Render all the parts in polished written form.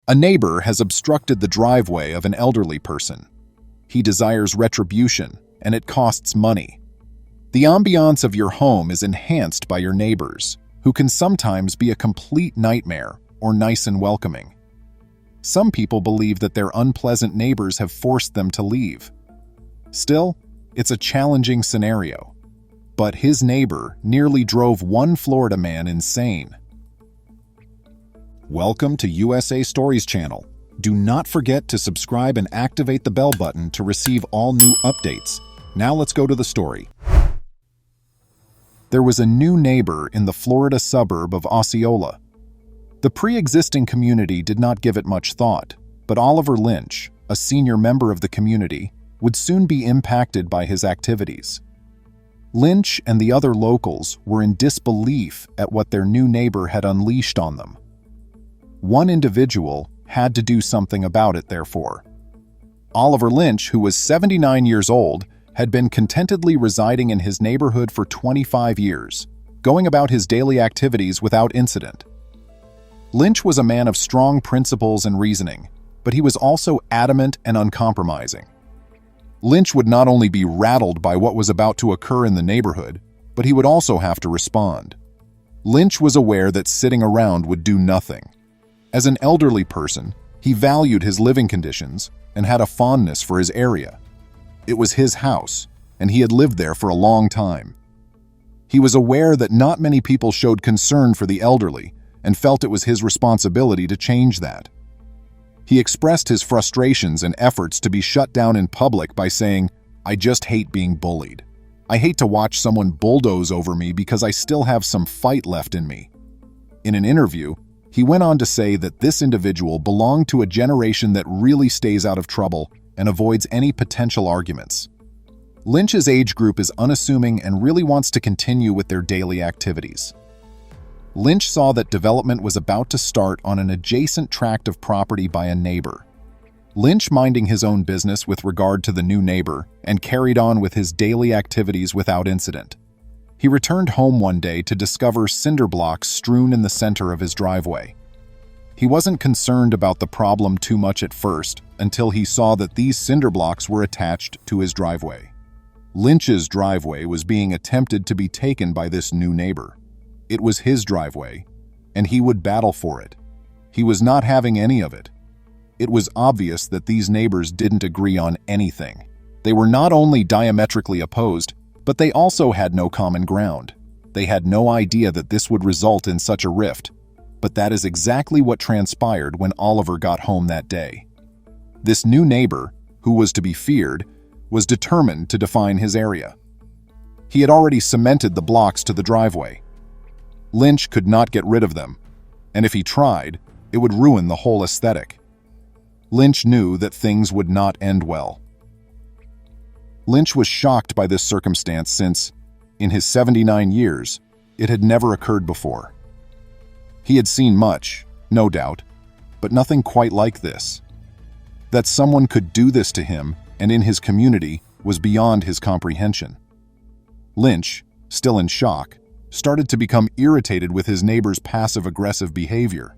A neighbor has obstructed the driveway of an elderly person. He desires retribution, and it costs money. The ambiance of your home is enhanced by your neighbors, who can sometimes be a complete nightmare or nice and welcoming. Some people believe that their unpleasant neighbors have forced them to leave. Still, it's a challenging scenario. But his neighbor nearly drove one Florida man insane. Welcome to USA Stories channel. Do not forget to subscribe and activate the bell button to receive all new updates. Now let's go to the story. There was a new neighbor in the Florida suburb of Osceola. The pre-existing community did not give it much thought, but Oliver Lynch, a senior member of the community, would soon be impacted by his activities. Lynch and the other locals were in disbelief at what their new neighbor had unleashed on them. One individual had to do something about it, therefore. Oliver Lynch, who was 79 years old, had been contentedly residing in his neighborhood for 25 years, going about his daily activities without incident. Lynch was a man of strong principles and reasoning, but he was also adamant and uncompromising. Lynch would not only be rattled by what was about to occur in the neighborhood, but he would also have to respond. Lynch was aware that sitting around would do nothing. As an elderly person, he valued his living conditions and had a fondness for his area. It was his house, and he had lived there for a long time. He was aware that not many people showed concern for the elderly and felt it was his responsibility to change that. He expressed his frustrations and efforts to be shut down in public by saying, "I just hate being bullied. I hate to watch someone bulldoze over me because I still have some fight left in me." In an interview, he went on to say that this individual belonged to a generation that really stays out of trouble and avoids any potential arguments. Lynch's age group is unassuming and really wants to continue with their daily activities. Lynch saw that development was about to start on an adjacent tract of property by a neighbor. Lynch, minding his own business with regard to the new neighbor, and carried on with his daily activities without incident. He returned home one day to discover cinder blocks strewn in the center of his driveway. He wasn't concerned about the problem too much at first until he saw that these cinder blocks were attached to his driveway. Lynch's driveway was being attempted to be taken by this new neighbor. It was his driveway, and he would battle for it. He was not having any of it. It was obvious that these neighbors didn't agree on anything. They were not only diametrically opposed, but they also had no common ground. They had no idea that this would result in such a rift, but that is exactly what transpired when Oliver got home that day. This new neighbor, who was to be feared, was determined to define his area. He had already cemented the blocks to the driveway. Lynch could not get rid of them, and if he tried, it would ruin the whole aesthetic. Lynch knew that things would not end well. Lynch was shocked by this circumstance since, in his 79 years, it had never occurred before. He had seen much, no doubt, but nothing quite like this. That someone could do this to him and in his community was beyond his comprehension. Lynch, still in shock, started to become irritated with his neighbor's passive-aggressive behavior.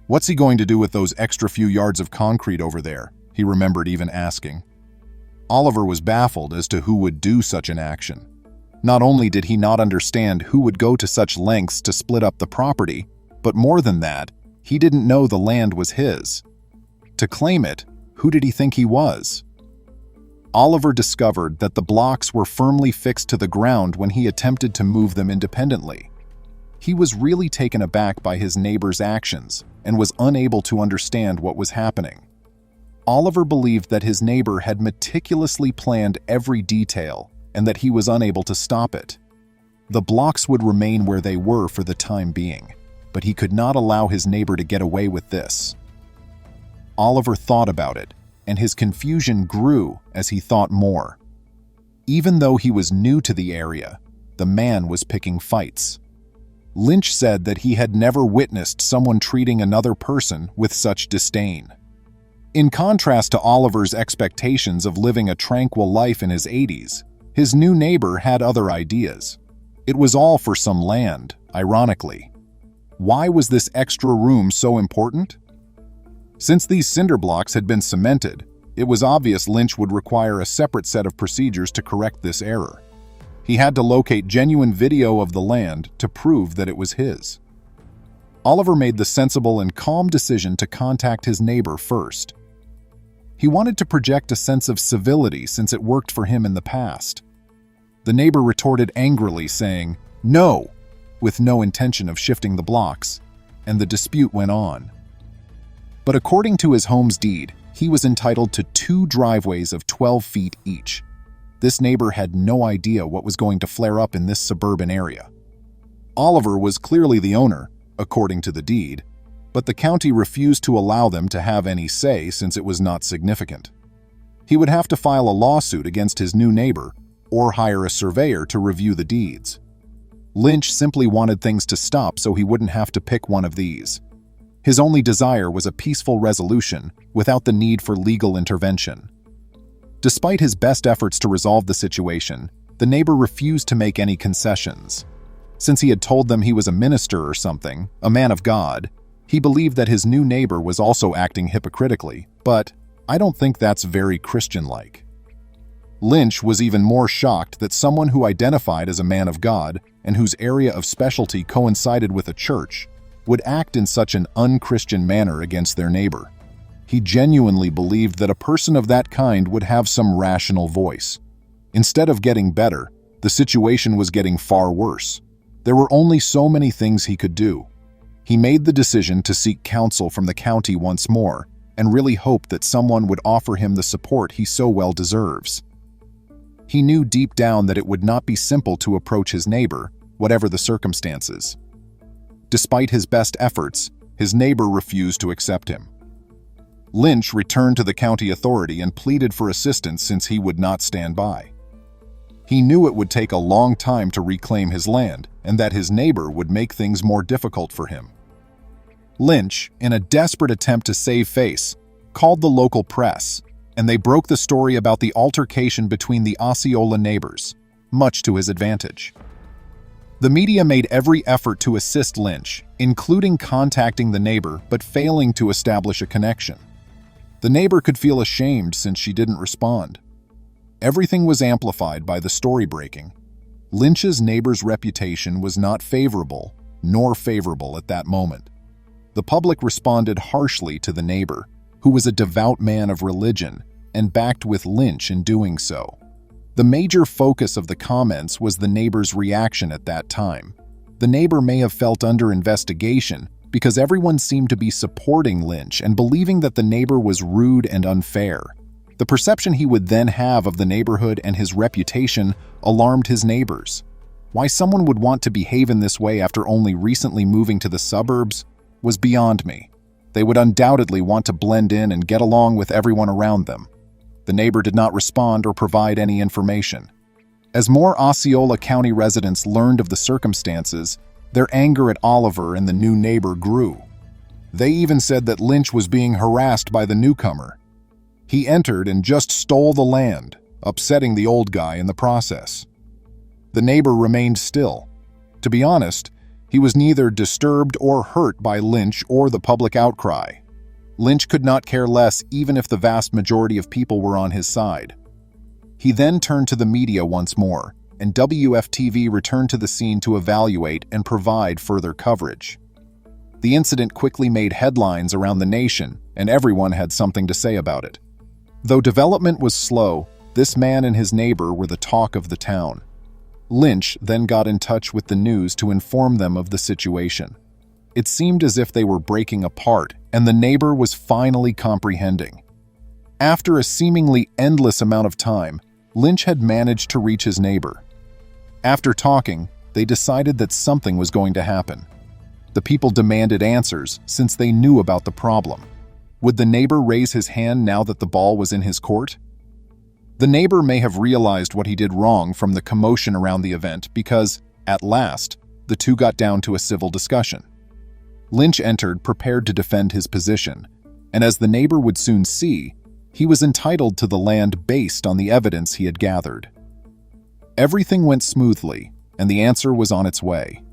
"What's he going to do with those extra few yards of concrete over there?" he remembered even asking. Oliver was baffled as to who would do such an action. Not only did he not understand who would go to such lengths to split up the property, but more than that, he didn't know the land was his. To claim it, who did he think he was? Oliver discovered that the blocks were firmly fixed to the ground when he attempted to move them independently. He was really taken aback by his neighbor's actions and was unable to understand what was happening. Oliver believed that his neighbor had meticulously planned every detail and that he was unable to stop it. The blocks would remain where they were for the time being, but he could not allow his neighbor to get away with this. Oliver thought about it, and his confusion grew as he thought more. Even though he was new to the area, the man was picking fights. Lynch said that he had never witnessed someone treating another person with such disdain. In contrast to Oliver's expectations of living a tranquil life in his 80s, his new neighbor had other ideas. It was all for some land, ironically. Why was this extra room so important? Since these cinder blocks had been cemented, it was obvious Lynch would require a separate set of procedures to correct this error. He had to locate genuine video of the land to prove that it was his. Oliver made the sensible and calm decision to contact his neighbor first. He wanted to project a sense of civility since it worked for him in the past. The neighbor retorted angrily, saying, "No," with no intention of shifting the blocks, and the dispute went on. But according to his home's deed, he was entitled to 2 driveways of 12 feet each. This neighbor had no idea what was going to flare up in this suburban area. Oliver was clearly the owner, according to the deed, but the county refused to allow them to have any say since it was not significant. He would have to file a lawsuit against his new neighbor or hire a surveyor to review the deeds. Lynch simply wanted things to stop so he wouldn't have to pick one of these. His only desire was a peaceful resolution without the need for legal intervention. Despite his best efforts to resolve the situation, the neighbor refused to make any concessions. Since he had told them he was a minister or something, a man of God, he believed that his new neighbor was also acting hypocritically, but I don't think that's very Christian-like. Lynch was even more shocked that someone who identified as a man of God and whose area of specialty coincided with a church would act in such an un-Christian manner against their neighbor. He genuinely believed that a person of that kind would have some rational voice. Instead of getting better, the situation was getting far worse. There were only so many things he could do. He made the decision to seek counsel from the county once more and really hoped that someone would offer him the support he so well deserves. He knew deep down that it would not be simple to approach his neighbor, whatever the circumstances. Despite his best efforts, his neighbor refused to accept him. Lynch returned to the county authority and pleaded for assistance since he would not stand by. He knew it would take a long time to reclaim his land and that his neighbor would make things more difficult for him. Lynch, in a desperate attempt to save face, called the local press, and they broke the story about the altercation between the Osceola neighbors, much to his advantage. The media made every effort to assist Lynch, including contacting the neighbor but failing to establish a connection. The neighbor could feel ashamed since she didn't respond. Everything was amplified by the story breaking. Lynch's neighbor's reputation was not favorable, nor favorable at that moment. The public responded harshly to the neighbor, who was a devout man of religion, and backed with Lynch in doing so. The major focus of the comments was the neighbor's reaction at that time. The neighbor may have felt under investigation because everyone seemed to be supporting Lynch and believing that the neighbor was rude and unfair. The perception he would then have of the neighborhood and his reputation alarmed his neighbors. Why someone would want to behave in this way after only recently moving to the suburbs was beyond me. They would undoubtedly want to blend in and get along with everyone around them. The neighbor did not respond or provide any information. As more Osceola County residents learned of the circumstances, their anger at Oliver and the new neighbor grew. They even said that Lynch was being harassed by the newcomer. He entered and just stole the land, upsetting the old guy in the process. The neighbor remained still. To be honest, he was neither disturbed or hurt by Lynch or the public outcry. Lynch could not care less even if the vast majority of people were on his side. He then turned to the media once more, and WFTV returned to the scene to evaluate and provide further coverage. The incident quickly made headlines around the nation, and everyone had something to say about it. Though development was slow, this man and his neighbor were the talk of the town. Lynch then got in touch with the news to inform them of the situation. It seemed as if they were breaking apart, and the neighbor was finally comprehending. After a seemingly endless amount of time, Lynch had managed to reach his neighbor. After talking, they decided that something was going to happen. The people demanded answers since they knew about the problem. Would the neighbor raise his hand now that the ball was in his court? The neighbor may have realized what he did wrong from the commotion around the event because, at last, the two got down to a civil discussion. Lynch entered prepared to defend his position, and as the neighbor would soon see, he was entitled to the land based on the evidence he had gathered. Everything went smoothly, and the answer was on its way.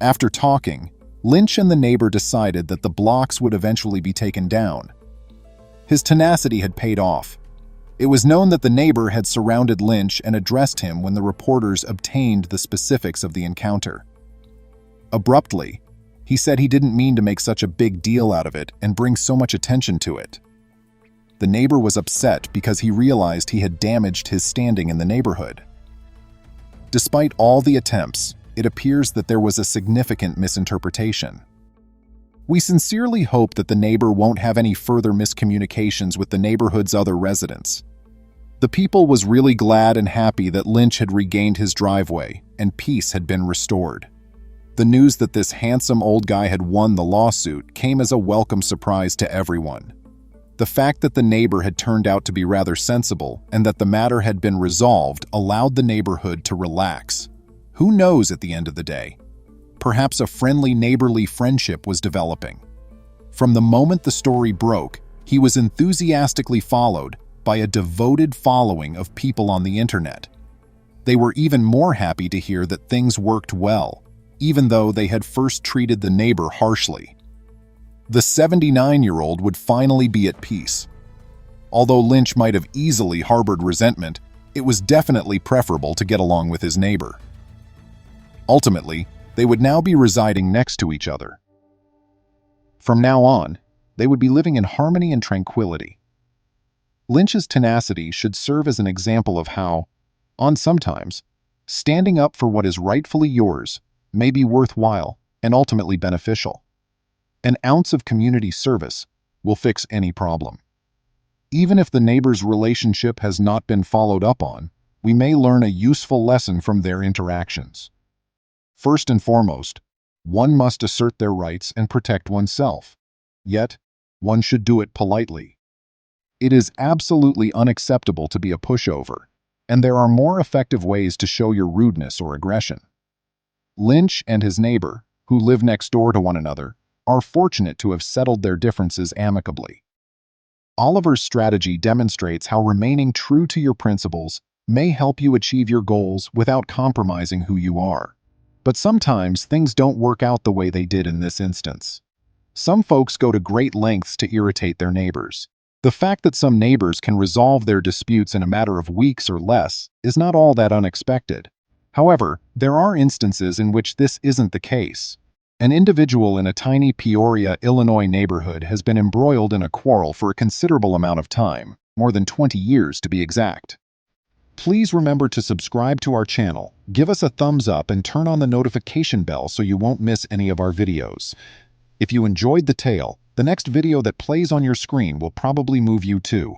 After talking, Lynch and the neighbor decided that the blocks would eventually be taken down. His tenacity had paid off. It was known that the neighbor had surrounded Lynch and addressed him when the reporters obtained the specifics of the encounter. Abruptly, he said he didn't mean to make such a big deal out of it and bring so much attention to it. The neighbor was upset because he realized he had damaged his standing in the neighborhood. Despite all the attempts, it appears that there was a significant misinterpretation. We sincerely hope that the neighbor won't have any further miscommunications with the neighborhood's other residents. The people was really glad and happy that Lynch had regained his driveway and peace had been restored. The news that this handsome old guy had won the lawsuit came as a welcome surprise to everyone. The fact that the neighbor had turned out to be rather sensible and that the matter had been resolved allowed the neighborhood to relax. Who knows at the end of the day? Perhaps a friendly neighborly friendship was developing. From the moment the story broke, he was enthusiastically followed by a devoted following of people on the internet. They were even more happy to hear that things worked well, even though they had first treated the neighbor harshly. The 79-year-old would finally be at peace. Although Lynch might have easily harbored resentment, it was definitely preferable to get along with his neighbor. Ultimately, they would now be residing next to each other. From now on, they would be living in harmony and tranquility. Lynch's tenacity should serve as an example of how, sometimes, standing up for what is rightfully yours may be worthwhile and ultimately beneficial. An ounce of community service will fix any problem. Even if the neighbor's relationship has not been followed up on, we may learn a useful lesson from their interactions. First and foremost, one must assert their rights and protect oneself. Yet, one should do it politely. It is absolutely unacceptable to be a pushover, and there are more effective ways to show your rudeness or aggression. Lynch and his neighbor, who live next door to one another, are fortunate to have settled their differences amicably. Oliver's strategy demonstrates how remaining true to your principles may help you achieve your goals without compromising who you are. But sometimes things don't work out the way they did in this instance. Some folks go to great lengths to irritate their neighbors. The fact that some neighbors can resolve their disputes in a matter of weeks or less is not all that unexpected. However, there are instances in which this isn't the case. An individual in a tiny Peoria, Illinois neighborhood has been embroiled in a quarrel for a considerable amount of time, more than 20 years to be exact. Please remember to subscribe to our channel, give us a thumbs up, and turn on the notification bell so you won't miss any of our videos. If you enjoyed the tale, the next video that plays on your screen will probably move you too.